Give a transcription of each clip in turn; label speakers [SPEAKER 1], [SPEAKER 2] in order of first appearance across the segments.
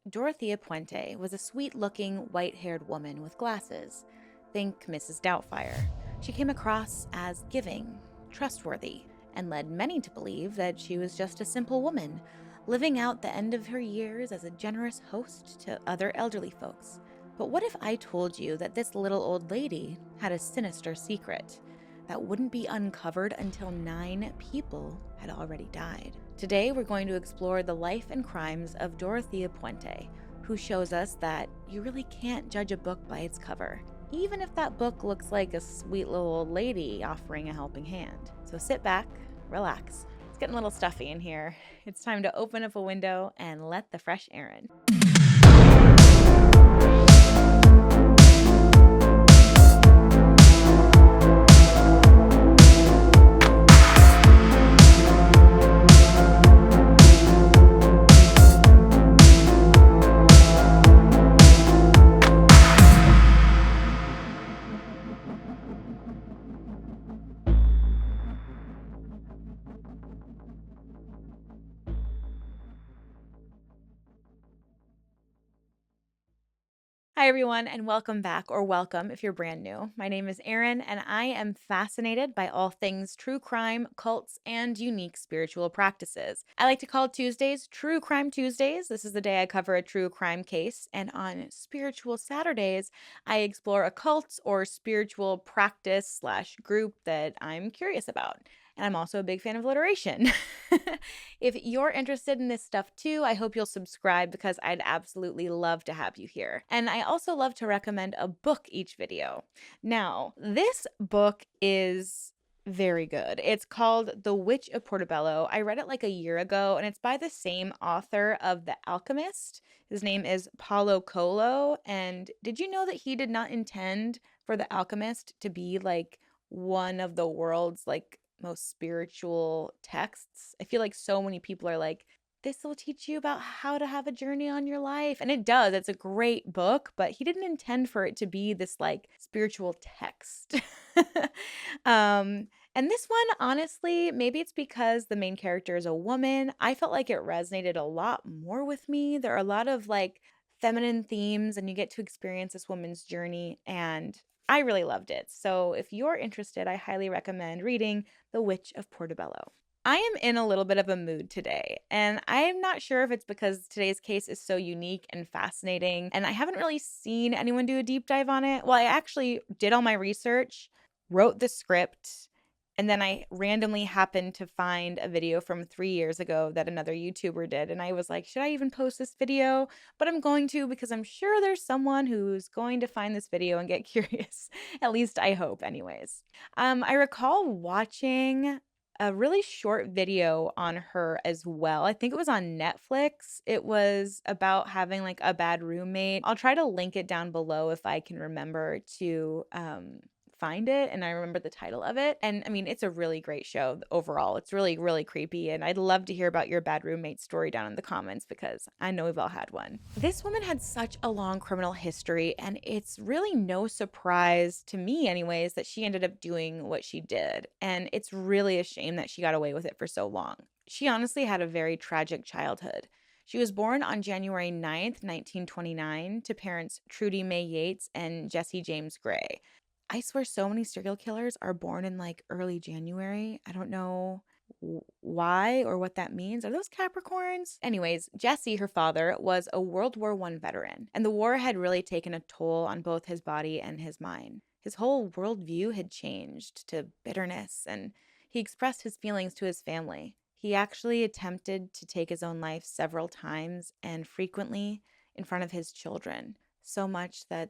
[SPEAKER 1] Dorothea Puente was a sweet-looking, white-haired woman with glasses. Think Mrs. Doubtfire. She came across as giving, trustworthy, and led many to believe that she was just a simple woman, living out the end of her years as a generous host to other elderly folks. But what if I told you that this little old lady had a sinister secret that wouldn't be uncovered until 9 people had already died? Today, we're going to explore the life and crimes of Dorothea Puente, who shows us that you really can't judge a book by its cover, even if that book looks like a sweet little old lady offering a helping hand. So sit back, relax. It's getting a little stuffy in here. It's time to open up a window and let the fresh air in. Hi, everyone, and welcome back, or welcome if you're brand new. My name is Erin, and I am fascinated by all things true crime, cults, and unique spiritual practices. I like to call Tuesdays True Crime Tuesdays. This is the day I cover a true crime case, and on Spiritual Saturdays, I explore a cult or spiritual practice/group that I'm curious about. And I'm also a big fan of alliteration. If you're interested in this stuff too, I hope you'll subscribe because I'd absolutely love to have you here. And I also love to recommend a book each video. Now, this book is very good. It's called The Witch of Portobello. I read it like a year ago, and it's by the same author of The Alchemist. His name is Paulo Coelho. And did you know that he did not intend for The Alchemist to be like one of the world's most spiritual texts? I feel like so many people are like, this will teach you about how to have a journey on your life. And it does. It's a great book, but he didn't intend for it to be this spiritual text. And this one, honestly, maybe it's because the main character is a woman. I felt like it resonated a lot more with me. There are a lot of feminine themes, and you get to experience this woman's journey, and I really loved it. So if you're interested, I highly recommend reading The Witch of Portobello. I am in a little bit of a mood today, and I'm not sure if it's because today's case is so unique and fascinating, and I haven't really seen anyone do a deep dive on it. Well, I actually did all my research, wrote the script, and then I randomly happened to find a video from 3 years ago that another YouTuber did, and I was like, should I even post this video? But I'm going to, because I'm sure there's someone who's going to find this video and get curious. At least I hope, anyways. I recall watching a really short video on her as well. I think it was on Netflix. It was about having a bad roommate. I'll try to link it down below if I can remember to find it and I remember the title of it. And I mean, it's a really great show overall. It's really, really creepy. And I'd love to hear about your bad roommate story down in the comments because I know we've all had one. This woman had such a long criminal history, and it's really no surprise to me, anyways, that she ended up doing what she did. And it's really a shame that she got away with it for so long. She honestly had a very tragic childhood. She was born on January 9th, 1929, to parents Trudy Mae Yates and Jesse James Gray. I swear so many serial killers are born in early January. I don't know why or what that means. Are those Capricorns? Anyways, Jesse, her father, was a World War I veteran, and the war had really taken a toll on both his body and his mind. His whole worldview had changed to bitterness, and he expressed his feelings to his family. He actually attempted to take his own life several times and frequently in front of his children, so much that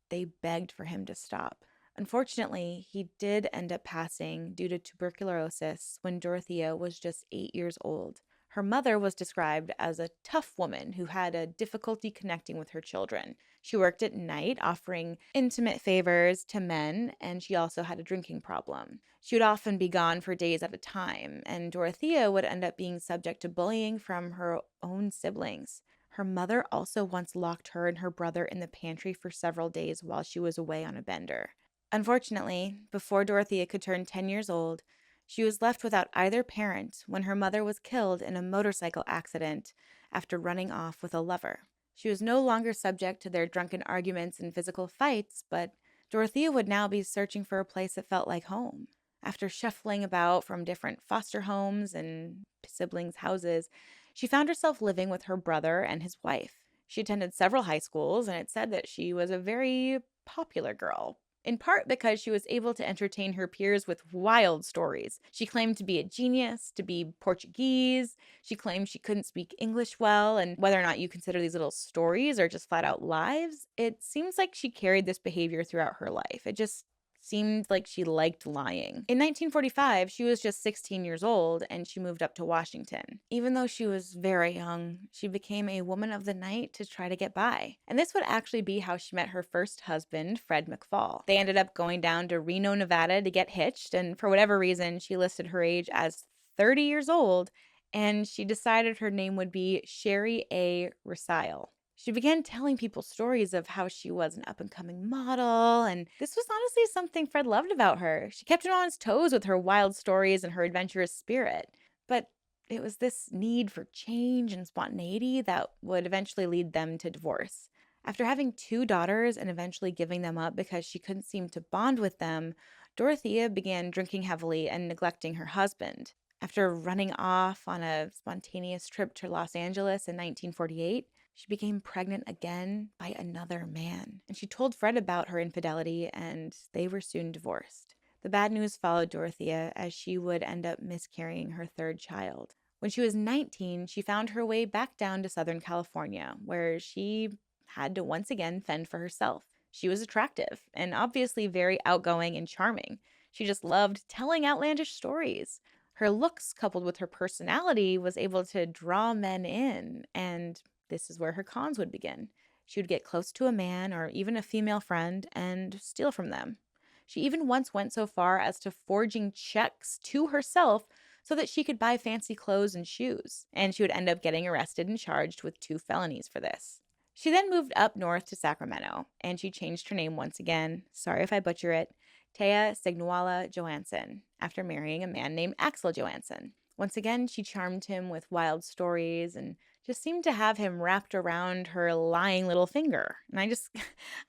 [SPEAKER 1] they begged for him to stop. Unfortunately, he did end up passing due to tuberculosis when Dorothea was just 8 years old. Her mother was described as a tough woman who had a difficulty connecting with her children. She worked at night, offering intimate favors to men, and she also had a drinking problem. She would often be gone for days at a time, and Dorothea would end up being subject to bullying from her own siblings. Her mother also once locked her and her brother in the pantry for several days while she was away on a bender. Unfortunately, before Dorothea could turn 10 years old, she was left without either parent when her mother was killed in a motorcycle accident after running off with a lover. She was no longer subject to their drunken arguments and physical fights, but Dorothea would now be searching for a place that felt like home. After shuffling about from different foster homes and siblings' houses, she found herself living with her brother and his wife. She attended several high schools, and it said that she was a very popular girl, in part because she was able to entertain her peers with wild stories. She claimed to be a genius, to be Portuguese. She claimed she couldn't speak English well, and whether or not you consider these little stories or just flat out lies, it seems like she carried this behavior throughout her life. It just seemed like she liked lying. In 1945, she was just 16 years old and she moved up to Washington. Even though she was very young, she became a woman of the night to try to get by. And this would actually be how she met her first husband, Fred McFall. They ended up going down to Reno, Nevada to get hitched, and for whatever reason, she listed her age as 30 years old, and she decided her name would be Sherry A. Rusile. She began telling people stories of how she was an up and coming model, and this was honestly something Fred loved about her. She kept him on his toes with her wild stories and her adventurous spirit. But it was this need for change and spontaneity that would eventually lead them to divorce. After having two daughters and eventually giving them up because she couldn't seem to bond with them, Dorothea began drinking heavily and neglecting her husband. After running off on a spontaneous trip to Los Angeles in 1948, she became pregnant again by another man. And she told Fred about her infidelity, and they were soon divorced. The bad news followed Dorothea as she would end up miscarrying her third child. When she was 19, she found her way back down to Southern California, where she had to once again fend for herself. She was attractive and obviously very outgoing and charming. She just loved telling outlandish stories. Her looks, coupled with her personality, was able to draw men in, and this is where her cons would begin. She would get close to a man or even a female friend and steal from them. She even once went so far as to forging checks to herself so that she could buy fancy clothes and shoes, and she would end up getting arrested and charged with 2 felonies for this. She then moved up north to Sacramento, and she changed her name once again, sorry if I butcher it, Thea Signuala Johansson, after marrying a man named Axel Johansson. Once again, she charmed him with wild stories and just seemed to have him wrapped around her lying little finger. And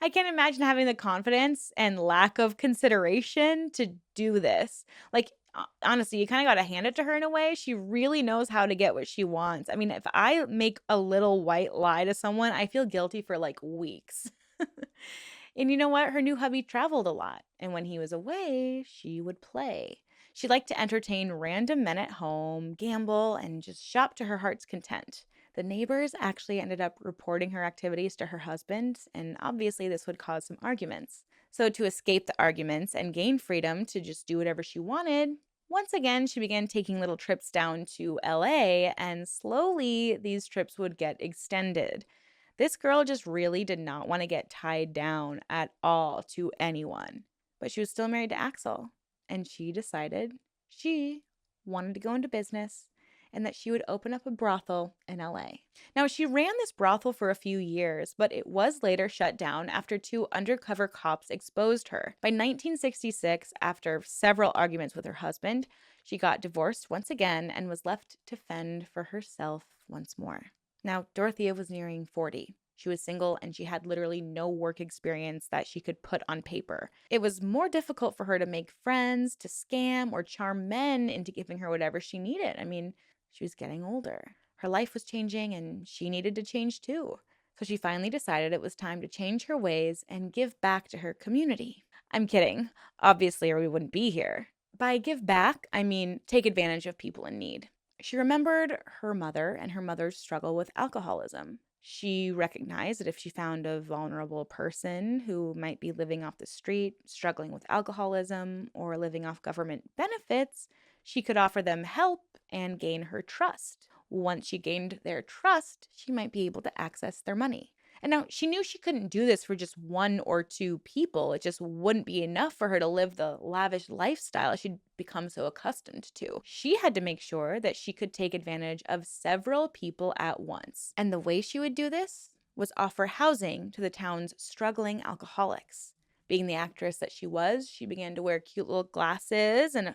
[SPEAKER 1] I can't imagine having the confidence and lack of consideration to do this. Like, honestly, you kind of got to hand it to her in a way. She really knows how to get what she wants. I mean, if I make a little white lie to someone, I feel guilty for like weeks. And you know what? Her new hubby traveled a lot. And when he was away, she would play. She liked to entertain random men at home, gamble, and just shop to her heart's content. The neighbors actually ended up reporting her activities to her husband, and obviously this would cause some arguments. So, to escape the arguments and gain freedom to just do whatever she wanted, once again, she began taking little trips down to LA, and slowly these trips would get extended. This girl just really did not want to get tied down at all to anyone. But she was still married to Axel, and she decided she wanted to go into business and that she would open up a brothel in LA. Now, she ran this brothel for a few years, but it was later shut down after two undercover cops exposed her. By 1966, after several arguments with her husband, she got divorced once again and was left to fend for herself once more. Now, Dorothea was nearing 40. She was single and she had literally no work experience that she could put on paper. It was more difficult for her to make friends, to scam, or charm men into giving her whatever she needed. I mean, she was getting older. Her life was changing and she needed to change too. So she finally decided it was time to change her ways and give back to her community. I'm kidding, obviously, or we wouldn't be here. By give back, I mean take advantage of people in need. She remembered her mother and her mother's struggle with alcoholism. She recognized that if she found a vulnerable person who might be living off the street, struggling with alcoholism, or living off government benefits, she could offer them help and gain her trust. Once she gained their trust, she might be able to access their money. And now she knew she couldn't do this for just one or two people. It just wouldn't be enough for her to live the lavish lifestyle she'd become so accustomed to. She had to make sure that she could take advantage of several people at once. And the way she would do this was offer housing to the town's struggling alcoholics. Being the actress that she was, she began to wear cute little glasses and,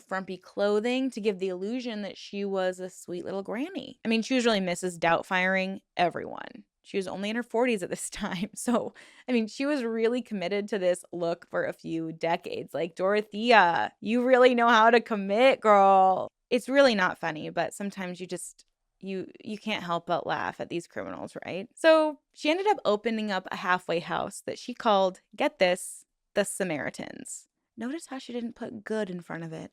[SPEAKER 1] frumpy clothing to give the illusion that she was a sweet little granny. I mean, she was really Mrs. Doubtfiring everyone. She was only in her 40s at this time. So, I mean, she was really committed to this look for a few decades. Like, Dorothea, you really know how to commit, girl. It's really not funny, but sometimes you can't help but laugh at these criminals, right? So, she ended up opening up a halfway house that she called, get this, the Samaritans. Notice how she didn't put good in front of it.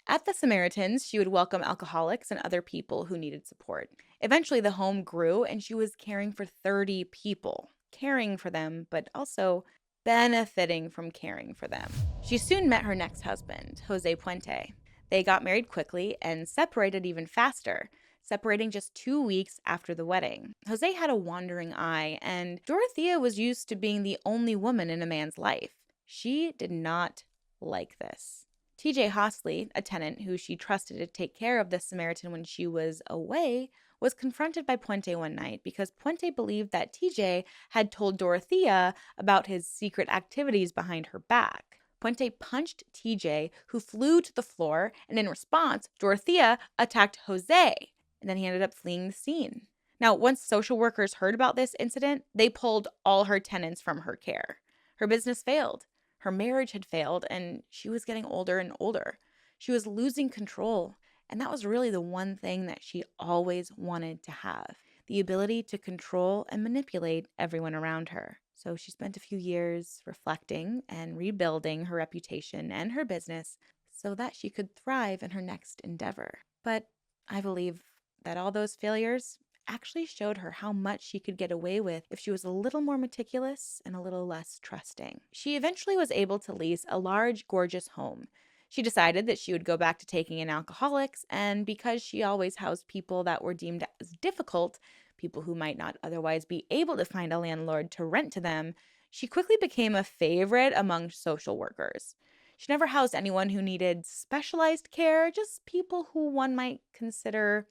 [SPEAKER 1] At the Samaritans, she would welcome alcoholics and other people who needed support. Eventually, the home grew and she was caring for 30 people, caring for them, but also benefiting from caring for them. She soon met her next husband, Jose Puente. They got married quickly and separated even faster, separating just 2 weeks after the wedding. Jose had a wandering eye, and Dorothea was used to being the only woman in a man's life. She did not like this. TJ Hosley, a tenant who she trusted to take care of the Samaritan when she was away, was confronted by Puente one night because Puente believed that TJ had told Dorothea about his secret activities behind her back. Puente punched TJ, who flew to the floor, and in response, Dorothea attacked Jose, and then he ended up fleeing the scene. Now, once social workers heard about this incident, they pulled all her tenants from her care. Her business failed. Her marriage had failed, and she was getting older and older. She was losing control, and that was really the one thing that she always wanted to have, the ability to control and manipulate everyone around her. So she spent a few years reflecting and rebuilding her reputation and her business so that she could thrive in her next endeavor. But I believe that all those failures actually showed her how much she could get away with if she was a little more meticulous and a little less trusting. She eventually was able to lease a large, gorgeous home. She decided that she would go back to taking in alcoholics, and because she always housed people that were deemed as difficult, people who might not otherwise be able to find a landlord to rent to them, she quickly became a favorite among social workers. She never housed anyone who needed specialized care, just people who one might consider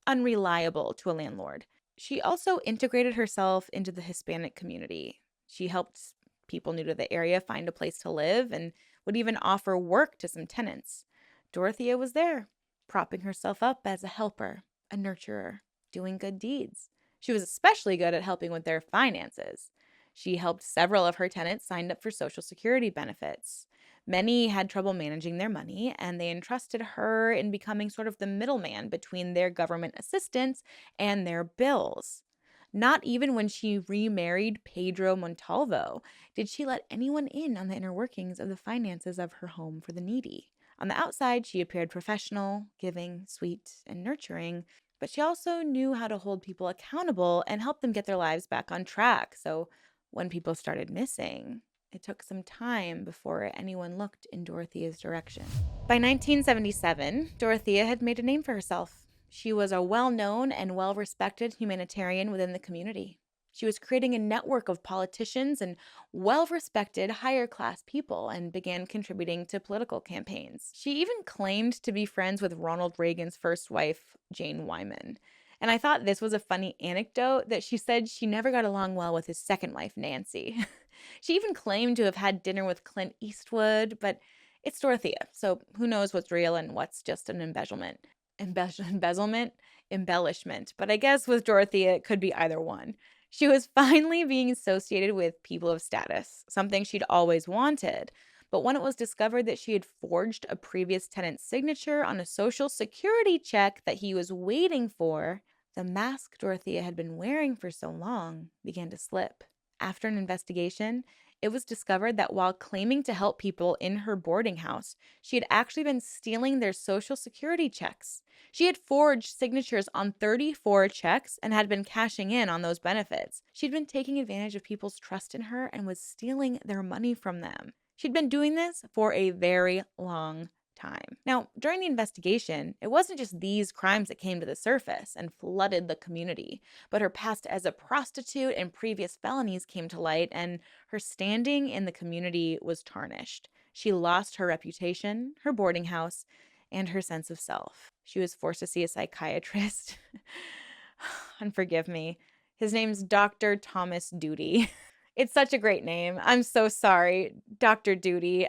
[SPEAKER 1] unreliable to a landlord. She also integrated herself into the Hispanic community. She helped people new to the area find a place to live and would even offer work to some tenants. Dorothea was there, propping herself up as a helper, a nurturer, doing good deeds. She was especially good at helping with their finances. She helped several of her tenants sign up for Social Security benefits. Many had trouble managing their money, and they entrusted her in becoming sort of the middleman between their government assistance and their bills. Not even when she remarried Pedro Montalvo did she let anyone in on the inner workings of the finances of her home for the needy. On the outside, she appeared professional, giving, sweet, and nurturing, but she also knew how to hold people accountable and help them get their lives back on track. So when people started missing, it took some time before anyone looked in Dorothea's direction. By 1977, Dorothea had made a name for herself. She was a well-known and well-respected humanitarian within the community. She was creating a network of politicians and well-respected higher-class people and began contributing to political campaigns. She even claimed to be friends with Ronald Reagan's first wife, Jane Wyman. And I thought this was a funny anecdote that she said she never got along well with his second wife, Nancy. She even claimed to have had dinner with Clint Eastwood, but it's Dorothea, so who knows what's real and what's just an embezzlement. Embezzlement? Embellishment. But I guess with Dorothea, it could be either one. She was finally being associated with people of status, something she'd always wanted. But when it was discovered that she had forged a previous tenant's signature on a Social Security check that he was waiting for, the mask Dorothea had been wearing for so long began to slip. After an investigation, it was discovered that while claiming to help people in her boarding house, she had actually been stealing their Social Security checks. She had forged signatures on 34 checks and had been cashing in on those benefits. She'd been taking advantage of people's trust in her and was stealing their money from them. She'd been doing this for a very long time. Now, during the investigation, it wasn't just these crimes that came to the surface and flooded the community, but her past as a prostitute and previous felonies came to light, and her standing in the community was tarnished. She lost her reputation, her boarding house, and her sense of self. She was forced to see a psychiatrist. And forgive me, his name's Dr. Thomas Duty. It's such a great name. I'm so sorry, Dr. Duty.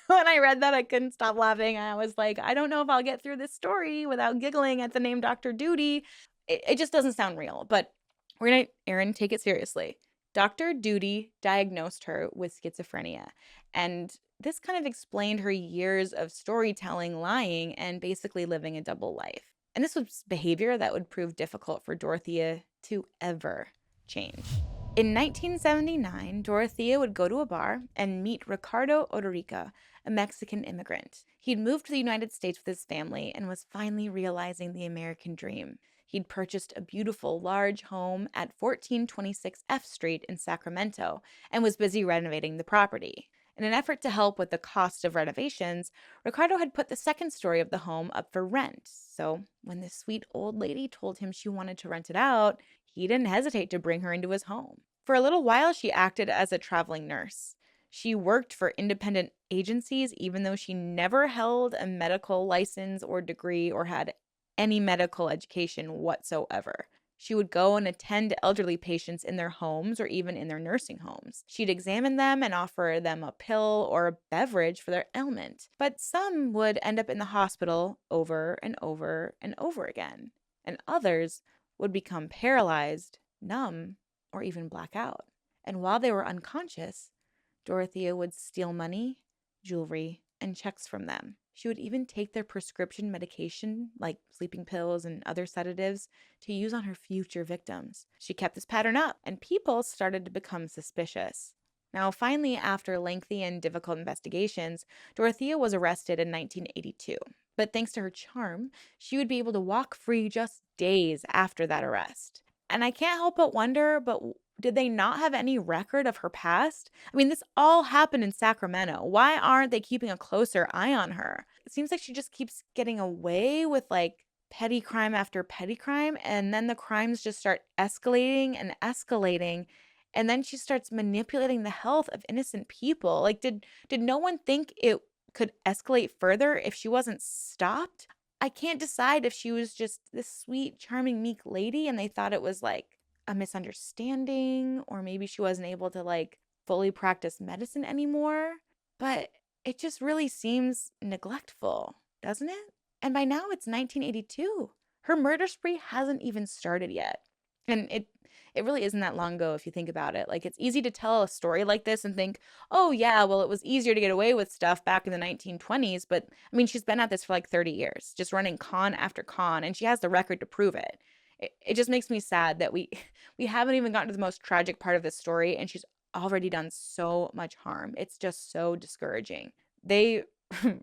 [SPEAKER 1] When I read that, I couldn't stop laughing. I was like, I don't know if I'll get through this story without giggling at the name Dr. Duty. It just doesn't sound real. But We're going to, Erin, take it seriously. Dr. Duty diagnosed her with schizophrenia, and this kind of explained her years of storytelling, lying, and basically living a double life. And this was behavior that would prove difficult for Dorothea to ever change. In 1979, Dorothea would go to a bar and meet Ricardo Odorica, a Mexican immigrant. He'd moved to the United States with his family and was finally realizing the American dream. He'd purchased a beautiful, large home at 1426 F Street in Sacramento and was busy renovating the property. In an effort to help with the cost of renovations, Ricardo had put the second story of the home up for rent. So when this sweet old lady told him she wanted to rent it out, he didn't hesitate to bring her into his home. For a little while, she acted as a traveling nurse. She worked for independent agencies even though she never held a medical license or degree or had any medical education whatsoever. She would go and attend elderly patients in their homes or even in their nursing homes. She'd examine them and offer them a pill or a beverage for their ailment. But some would end up in the hospital over and over and over again, and others would become paralyzed, numb, or even black out. And while they were unconscious, Dorothea would steal money, jewelry, and checks from them. She would even take their prescription medication, like sleeping pills and other sedatives, to use on her future victims. She kept this pattern up, and people started to become suspicious. Now, finally, after lengthy and difficult investigations, Dorothea was arrested in 1982. But thanks to her charm, she would be able to walk free just days after that arrest. And I can't help but wonder, did they not have any record of her past? I mean, this all happened in Sacramento. Why aren't they keeping a closer eye on her? It seems like she just keeps getting away with like petty crime after petty crime, and then the crimes just start escalating and escalating. And then she starts manipulating the health of innocent people. Like, did no one think it could escalate further if she wasn't stopped? I can't decide if she was just this sweet, charming, meek lady and they thought it was like a misunderstanding, or maybe she wasn't able to like fully practice medicine anymore. But it just really seems neglectful, doesn't it? And by now it's 1982. Her murder spree hasn't even started yet. And it really isn't that long ago if you think about it. Like, it's easy to tell a story like this and think, oh yeah, well, it was easier to get away with stuff back in the 1920s. But I mean, she's been at this for like 30 years, just running con after con, and she has the record to prove it. It just makes me sad that we we haven't even gotten to the most tragic part of this story, and she's already done so much harm. It's just so discouraging. They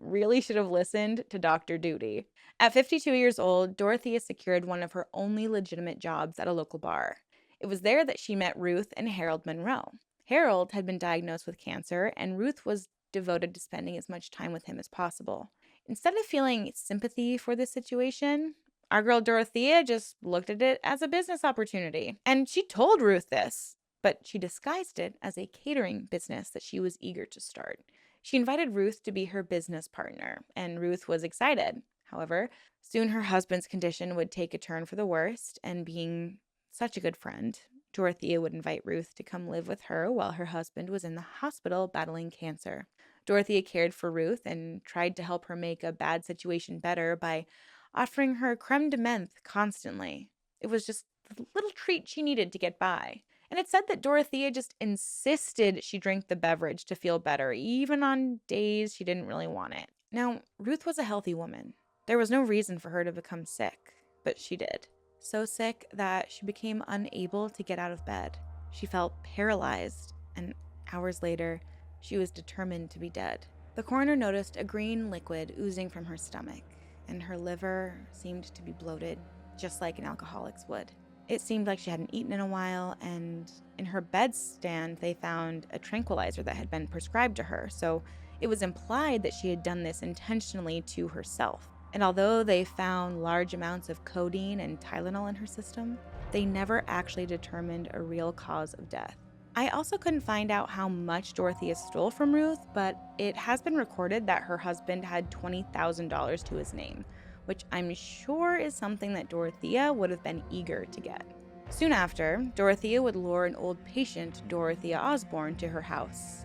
[SPEAKER 1] really should have listened to Dr. Duty. At 52 years old, Dorothea secured one of her only legitimate jobs at a local bar. It was there that she met Ruth and Harold Monroe. Harold had been diagnosed with cancer, and Ruth was devoted to spending as much time with him as possible. Instead of feeling sympathy for this situation, our girl Dorothea just looked at it as a business opportunity. And she told Ruth this, but she disguised it as a catering business that she was eager to start. She invited Ruth to be her business partner, and Ruth was excited. However, soon her husband's condition would take a turn for the worst, and being such a good friend, Dorothea would invite Ruth to come live with her while her husband was in the hospital battling cancer. Dorothea cared for Ruth and tried to help her make a bad situation better by offering her creme de menthe constantly. It was just the little treat she needed to get by. And it said that Dorothea just insisted she drink the beverage to feel better, even on days she didn't really want it. Now, Ruth was a healthy woman. There was no reason for her to become sick, but she did. So sick that she became unable to get out of bed. She felt paralyzed, and hours later, she was determined to be dead. The coroner noticed a green liquid oozing from her stomach, and her liver seemed to be bloated, just like an alcoholic's would. It seemed like she hadn't eaten in a while, and in her bedstand, they found a tranquilizer that had been prescribed to her, so it was implied that she had done this intentionally to herself. And although they found large amounts of codeine and Tylenol in her system, they never actually determined a real cause of death. I also couldn't find out how much Dorothea stole from Ruth, but it has been recorded that her husband had $20,000 to his name, which I'm sure is something that Dorothea would have been eager to get. Soon after, Dorothea would lure an old patient, Dorothea Osborne, to her house.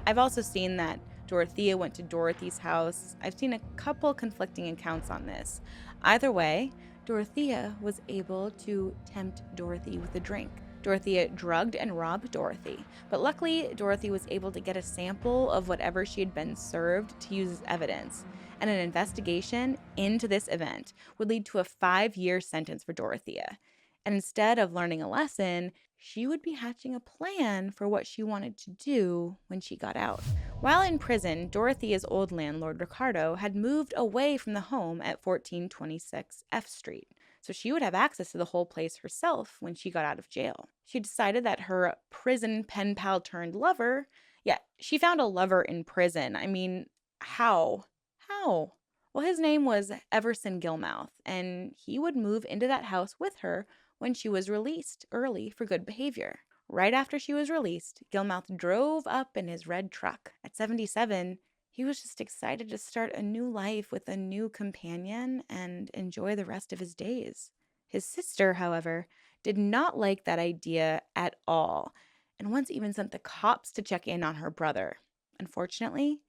[SPEAKER 1] I've also seen that Dorothea went to Dorothy's house. I've seen a couple conflicting accounts on this. Either way, Dorothea was able to tempt Dorothy with a drink. Dorothea drugged and robbed Dorothy, but luckily Dorothy was able to get a sample of whatever she had been served to use as evidence, and an investigation into this event would lead to a 5-year sentence for Dorothea. And instead of learning a lesson, she would be hatching a plan for what she wanted to do when she got out. While in prison, Dorothea's old landlord, Ricardo, had moved away from the home at 1426 F Street, so she would have access to the whole place herself when she got out of jail. She decided that her prison pen pal turned lover, yeah, she found a lover in prison. I mean, how? How? Well, his name was Everson Gilmouth, and he would move into that house with her when she was released early for good behavior. Right after she was released, Gilmouth drove up in his red truck. At 77, he was just excited to start a new life with a new companion and enjoy the rest of his days. His sister, however, did not like that idea at all, and once even sent the cops to check in on her brother. Unfortunately,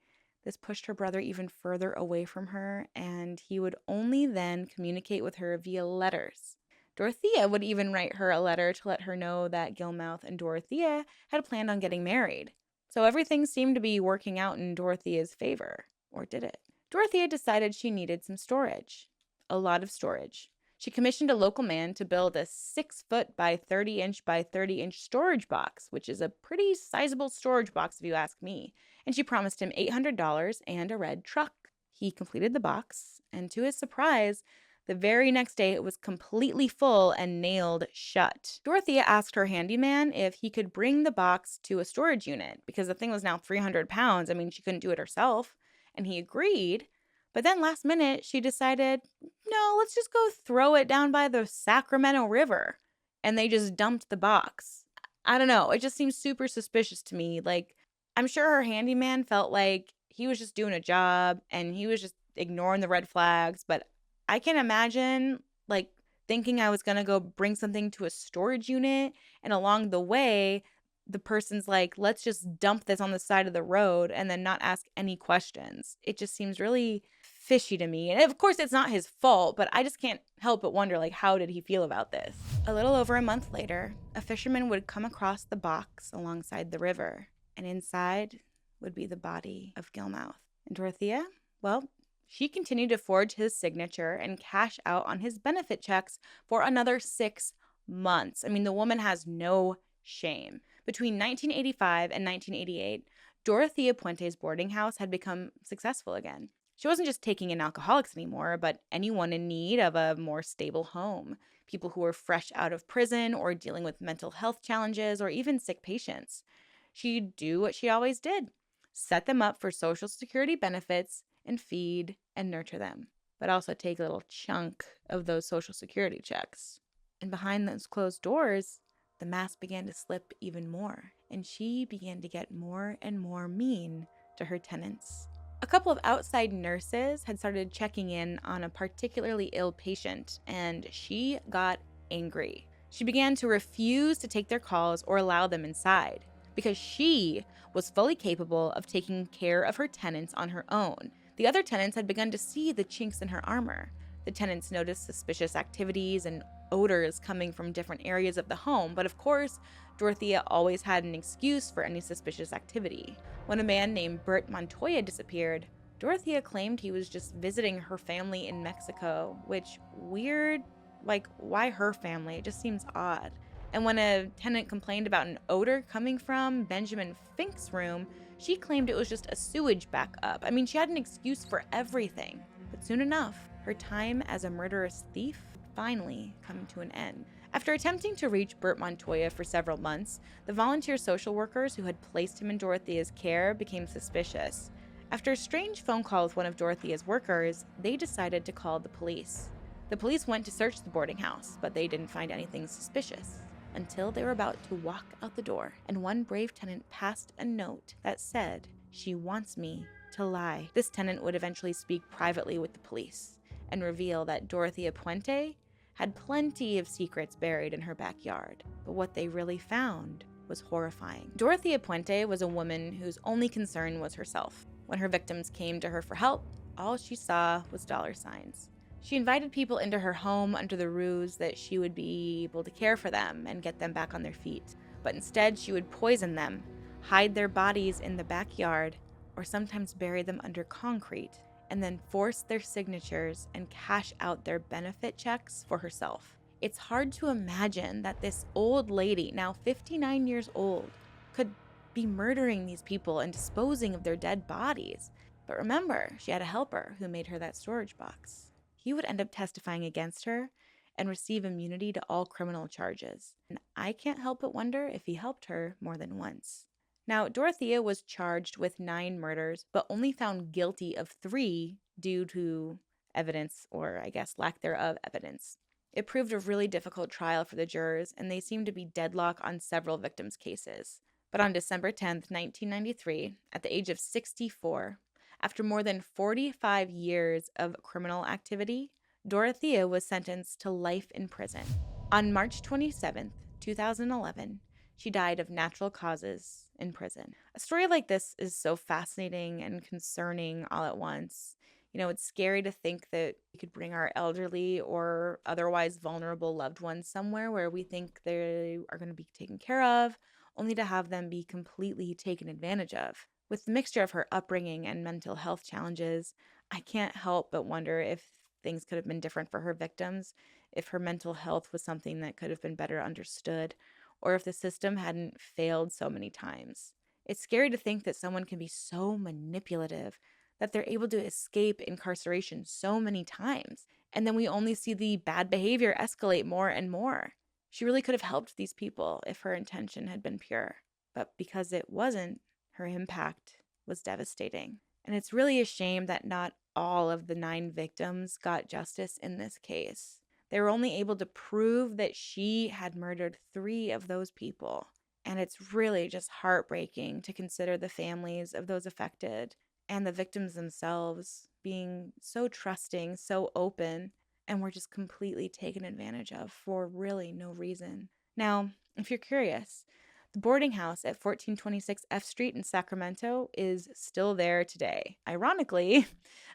[SPEAKER 1] this pushed her brother even further away from her, and he would only then communicate with her via letters. Dorothea would even write her a letter to let her know that Gilmouth and Dorothea had planned on getting married. So everything seemed to be working out in Dorothea's favor. Or did it? Dorothea decided she needed some storage. A lot of storage. She commissioned a local man to build a 6-foot by 30-inch by 30-inch storage box, which is a pretty sizable storage box if you ask me, and she promised him $800 and a red truck. He completed the box, and to his surprise, the very next day, it was completely full and nailed shut. Dorothea asked her handyman if he could bring the box to a storage unit because the thing was now 300 pounds. I mean, she couldn't do it herself. And he agreed. But then last minute, she decided, no, let's just go throw it down by the Sacramento River. And they just dumped the box. I don't know. It just seems super suspicious to me. Like, I'm sure her handyman felt like he was just doing a job and he was just ignoring the red flags, but I can imagine, like, thinking I was going to go bring something to a storage unit, and along the way, the person's like, let's just dump this on the side of the road and then not ask any questions. It just seems really fishy to me. And of course, it's not his fault, but I just can't help but wonder, like, how did he feel about this? A little over a month later, a fisherman would come across the box alongside the river, and inside would be the body of Gilmouth. And Dorothea, well, she continued to forge his signature and cash out on his benefit checks for another 6 months. I mean, the woman has no shame. Between 1985 and 1988, Dorothea Puente's boarding house had become successful again. She wasn't just taking in alcoholics anymore, but anyone in need of a more stable home. People who were fresh out of prison or dealing with mental health challenges or even sick patients. She'd do what she always did, set them up for Social Security benefits and feed and nurture them, but also take a little chunk of those Social Security checks. And behind those closed doors, the mask began to slip even more, and she began to get more and more mean to her tenants. A couple of outside nurses had started checking in on a particularly ill patient, and she got angry. She began to refuse to take their calls or allow them inside, because she was fully capable of taking care of her tenants on her own. The other tenants had begun to see the chinks in her armor. The tenants noticed suspicious activities and odors coming from different areas of the home, but of course, Dorothea always had an excuse for any suspicious activity. When a man named Bert Montoya disappeared, Dorothea claimed he was just visiting her family in Mexico, which, weird, like, why her family? It just seems odd. And when a tenant complained about an odor coming from Benjamin Fink's room, she claimed it was just a sewage backup. I mean, she had an excuse for everything. But soon enough, her time as a murderous thief finally come to an end. After attempting to reach Bert Montoya for several months, the volunteer social workers who had placed him in Dorothea's care became suspicious. After a strange phone call with one of Dorothea's workers, they decided to call the police. The police went to search the boarding house, but they didn't find anything suspicious until they were about to walk out the door, and one brave tenant passed a note that said, "She wants me to lie." This tenant would eventually speak privately with the police and reveal that Dorothea Puente had plenty of secrets buried in her backyard, but what they really found was horrifying. Dorothea Puente was a woman whose only concern was herself. When her victims came to her for help, all she saw was dollar signs. She invited people into her home under the ruse that she would be able to care for them and get them back on their feet. But instead, she would poison them, hide their bodies in the backyard, or sometimes bury them under concrete, and then force their signatures and cash out their benefit checks for herself. It's hard to imagine that this old lady, now 59 years old, could be murdering these people and disposing of their dead bodies. But remember, she had a helper who made her that storage box. He would end up testifying against her and receive immunity to all criminal charges. And I can't help but wonder if he helped her more than once. Now, Dorothea was charged with 9 murders, but only found guilty of 3 due to evidence, or I guess lack thereof evidence. It proved a really difficult trial for the jurors, and they seemed to be deadlocked on several victims' cases. But on December 10th, 1993, at the age of 64, after more than 45 years of criminal activity, Dorothea was sentenced to life in prison. On March 27th, 2011, she died of natural causes in prison. A story like this is so fascinating and concerning all at once. It's scary to think that we could bring our elderly or otherwise vulnerable loved ones somewhere where we think they are going to be taken care of, only to have them be completely taken advantage of. With the mixture of her upbringing and mental health challenges, I can't help but wonder if things could have been different for her victims, if her mental health was something that could have been better understood, or if the system hadn't failed so many times. It's scary to think that someone can be so manipulative that they're able to escape incarceration so many times, and then we only see the bad behavior escalate more and more. She really could have helped these people if her intention had been pure, but because it wasn't, her impact was devastating. And it's really a shame that not all of the 9 victims got justice in this case. They were only able to prove that she had murdered 3 of those people. And it's really just heartbreaking to consider the families of those affected and the victims themselves being so trusting, so open, and were just completely taken advantage of for really no reason. Now, if you're curious, the boarding house at 1426 F Street in Sacramento is still there today. Ironically,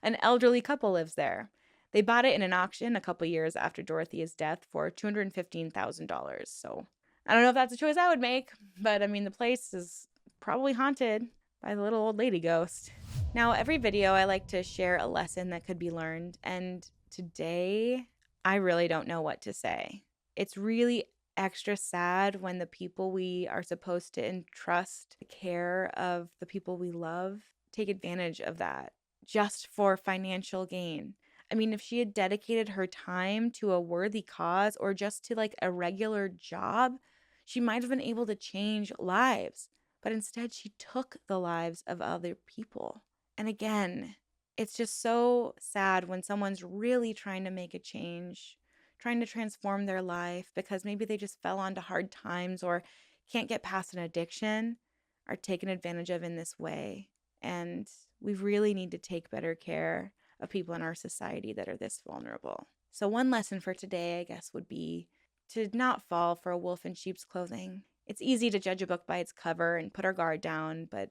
[SPEAKER 1] an elderly couple lives there. They bought it in an auction a couple years after Dorothea's death for $215,000. So I don't know if that's a choice I would make, but I mean, the place is probably haunted by the little old lady ghost. Now, every video I like to share a lesson that could be learned, and today I really don't know what to say. It's really extra sad when the people we are supposed to entrust the care of the people we love take advantage of that just for financial gain. I mean, if she had dedicated her time to a worthy cause or just to like a regular job, she might have been able to change lives. But instead, she took the lives of other people. And again, it's just so sad when someone's really trying to make a change, trying to transform their life because maybe they just fell onto hard times or can't get past an addiction, are taken advantage of in this way. And we really need to take better care of people in our society that are this vulnerable. So one lesson for today, I guess, would be to not fall for a wolf in sheep's clothing. It's easy to judge a book by its cover and put our guard down, but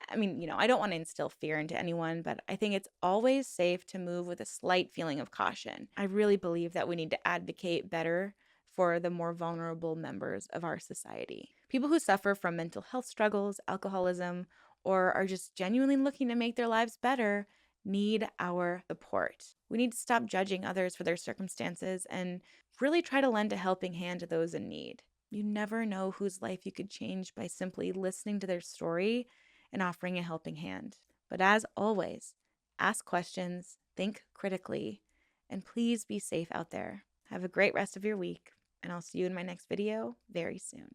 [SPEAKER 1] I mean, I don't want to instill fear into anyone, but I think it's always safe to move with a slight feeling of caution. I really believe that we need to advocate better for the more vulnerable members of our society. People who suffer from mental health struggles, alcoholism, or are just genuinely looking to make their lives better need our support. We need to stop judging others for their circumstances and really try to lend a helping hand to those in need. You never know whose life you could change by simply listening to their story and offering a helping hand. But as always, ask questions, think critically, and please be safe out there. Have a great rest of your week, and I'll see you in my next video very soon.